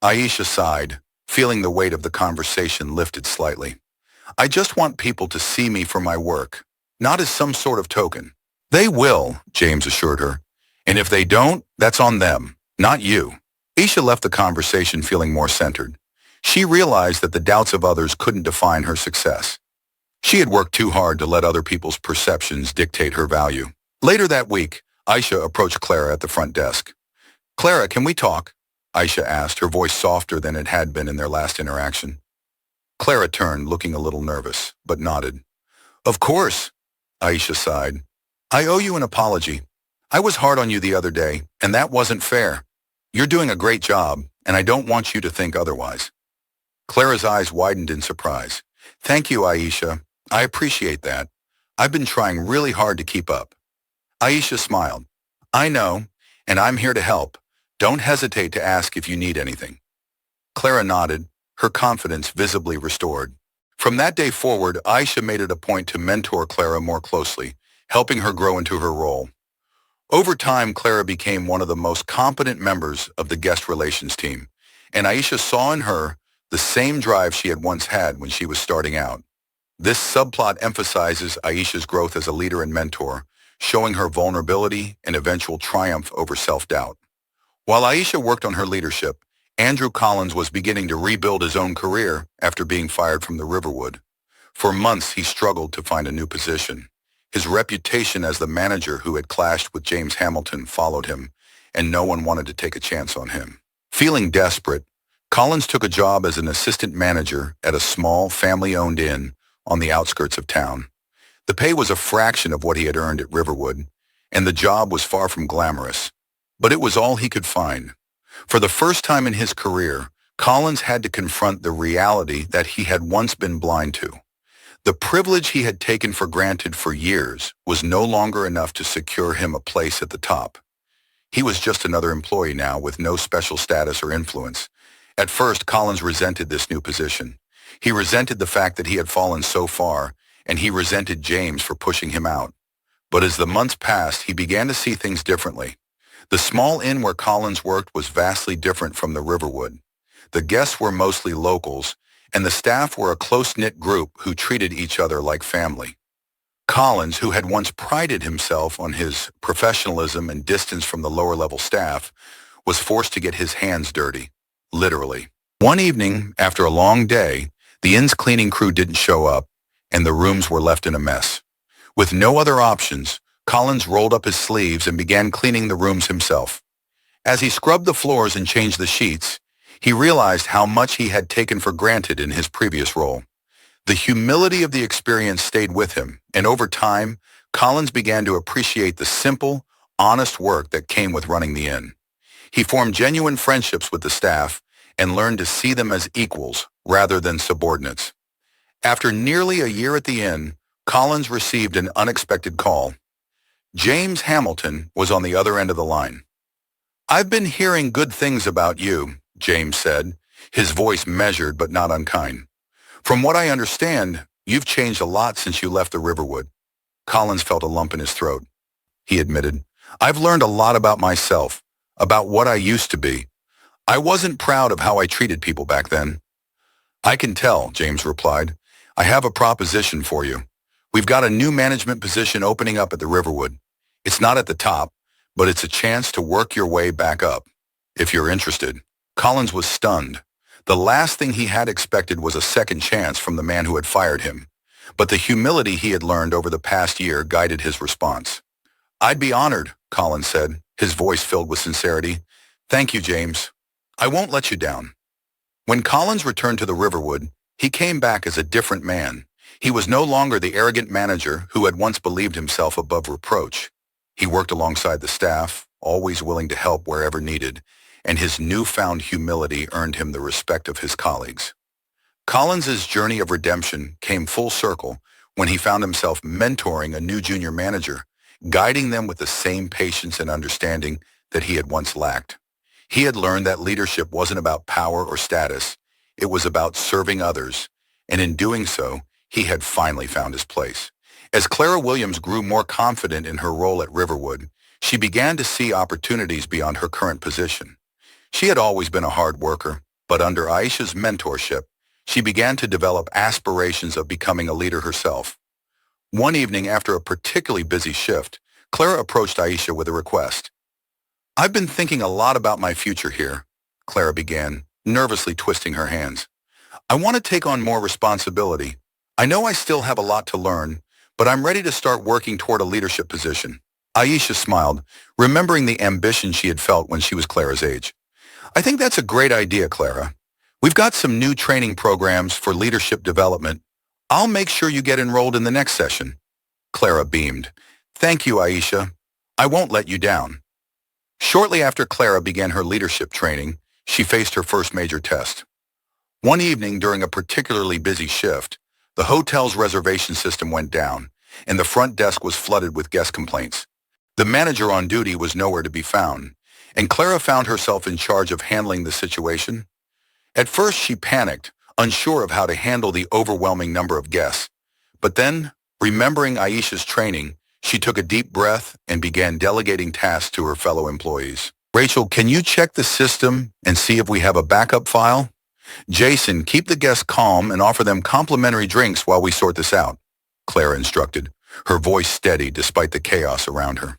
Aisha sighed, feeling the weight of the conversation lifted slightly. "I just want people to see me for my work, not as some sort of token." "They will," James assured her. "And if they don't, that's on them, not you." Aisha left the conversation feeling more centered. She realized that the doubts of others couldn't define her success. She had worked too hard to let other people's perceptions dictate her value. Later that week, Aisha approached Clara at the front desk. "Clara, can we talk?" Aisha asked, her voice softer than it had been in their last interaction. Clara turned, looking a little nervous, but nodded. "Of course," Aisha sighed. "I owe you an apology. I was hard on you the other day, and that wasn't fair. You're doing a great job, and I don't want you to think otherwise." Clara's eyes widened in surprise. "Thank you, Aisha. I appreciate that. I've been trying really hard to keep up." Aisha smiled. "I know, and I'm here to help. Don't hesitate to ask if you need anything." Clara nodded, her confidence visibly restored. From that day forward, Aisha made it a point to mentor Clara more closely, helping her grow into her role. Over time, Clara became one of the most competent members of the guest relations team, and Aisha saw in her the same drive she had once had when she was starting out. This subplot emphasizes Aisha's growth as a leader and mentor, showing her vulnerability and eventual triumph over self-doubt. While Aisha worked on her leadership, Andrew Collins was beginning to rebuild his own career after being fired from the Riverwood. For months, he struggled to find a new position. His reputation as the manager who had clashed with James Hamilton followed him, and no one wanted to take a chance on him. Feeling desperate, Collins took a job as an assistant manager at a small, family-owned inn on the outskirts of town. The pay was a fraction of what he had earned at Riverwood, and the job was far from glamorous. But it was all he could find. For the first time in his career, Collins had to confront the reality that he had once been blind to. The privilege he had taken for granted for years was no longer enough to secure him a place at the top. He was just another employee now with no special status or influence. At first, Collins resented this new position. He resented the fact that he had fallen so far, and he resented James for pushing him out. But as the months passed, he began to see things differently. The small inn where Collins worked was vastly different from the Riverwood. The guests were mostly locals, and the staff were a close-knit group who treated each other like family. Collins, who had once prided himself on his professionalism and distance from the lower-level staff, was forced to get his hands dirty, literally. One evening, after a long day, the inn's cleaning crew didn't show up, and the rooms were left in a mess. With no other options, Collins rolled up his sleeves and began cleaning the rooms himself. As he scrubbed the floors and changed the sheets, he realized how much he had taken for granted in his previous role. The humility of the experience stayed with him, and over time, Collins began to appreciate the simple, honest work that came with running the inn. He formed genuine friendships with the staff and learned to see them as equals rather than subordinates. After nearly a year at the inn, Collins received an unexpected call. James Hamilton was on the other end of the line. "I've been hearing good things about you," James said, his voice measured but not unkind. "From what I understand, you've changed a lot since you left the Riverwood." Collins felt a lump in his throat. He admitted, "I've learned a lot about myself, about what I used to be. I wasn't proud of how I treated people back then." "I can tell," James replied. "I have a proposition for you. We've got a new management position opening up at the Riverwood. It's not at the top, but it's a chance to work your way back up, if you're interested." Collins was stunned. The last thing he had expected was a second chance from the man who had fired him, but the humility he had learned over the past year guided his response. "I'd be honored," Collins said, his voice filled with sincerity. "Thank you, James. I won't let you down." When Collins returned to the Riverwood, he came back as a different man. He was no longer the arrogant manager who had once believed himself above reproach. He worked alongside the staff, always willing to help wherever needed, and his newfound humility earned him the respect of his colleagues. Collins's journey of redemption came full circle when he found himself mentoring a new junior manager, guiding them with the same patience and understanding that he had once lacked. He had learned that leadership wasn't about power or status, it was about serving others, and in doing so, he had finally found his place. As Clara Williams grew more confident in her role at Riverwood, she began to see opportunities beyond her current position. She had always been a hard worker, but under Aisha's mentorship, she began to develop aspirations of becoming a leader herself. One evening after a particularly busy shift, Clara approached Aisha with a request. "I've been thinking a lot about my future here," Clara began, nervously twisting her hands. "I want to take on more responsibility. I know I still have a lot to learn, but I'm ready to start working toward a leadership position." Aisha smiled, remembering the ambition she had felt when she was Clara's age. "I think that's a great idea, Clara. We've got some new training programs for leadership development. I'll make sure you get enrolled in the next session." Clara beamed. "Thank you, Aisha. I won't let you down." Shortly after Clara began her leadership training, she faced her first major test. One evening during a particularly busy shift, the hotel's reservation system went down, and the front desk was flooded with guest complaints. The manager on duty was nowhere to be found, and Clara found herself in charge of handling the situation. At first, she panicked, unsure of how to handle the overwhelming number of guests. But then, remembering Aisha's training, she took a deep breath and began delegating tasks to her fellow employees. "Rachel, can you check the system and see if we have a backup file? Jason, keep the guests calm and offer them complimentary drinks while we sort this out," Clara instructed, her voice steady despite the chaos around her.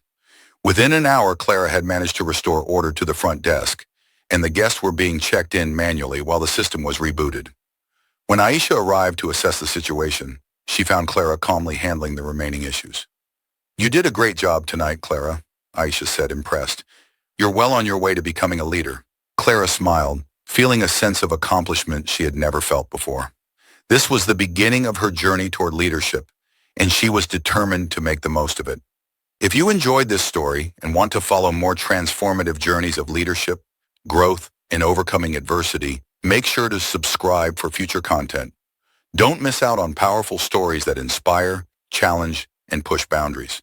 Within an hour, Clara had managed to restore order to the front desk, and the guests were being checked in manually while the system was rebooted. When Aisha arrived to assess the situation, she found Clara calmly handling the remaining issues. "You did a great job tonight, Clara," Aisha said, impressed. "You're well on your way to becoming a leader." Clara smiled, feeling a sense of accomplishment she had never felt before. This was the beginning of her journey toward leadership, and she was determined to make the most of it. If you enjoyed this story and want to follow more transformative journeys of leadership, growth, and overcoming adversity, make sure to subscribe for future content. Don't miss out on powerful stories that inspire, challenge, and push boundaries.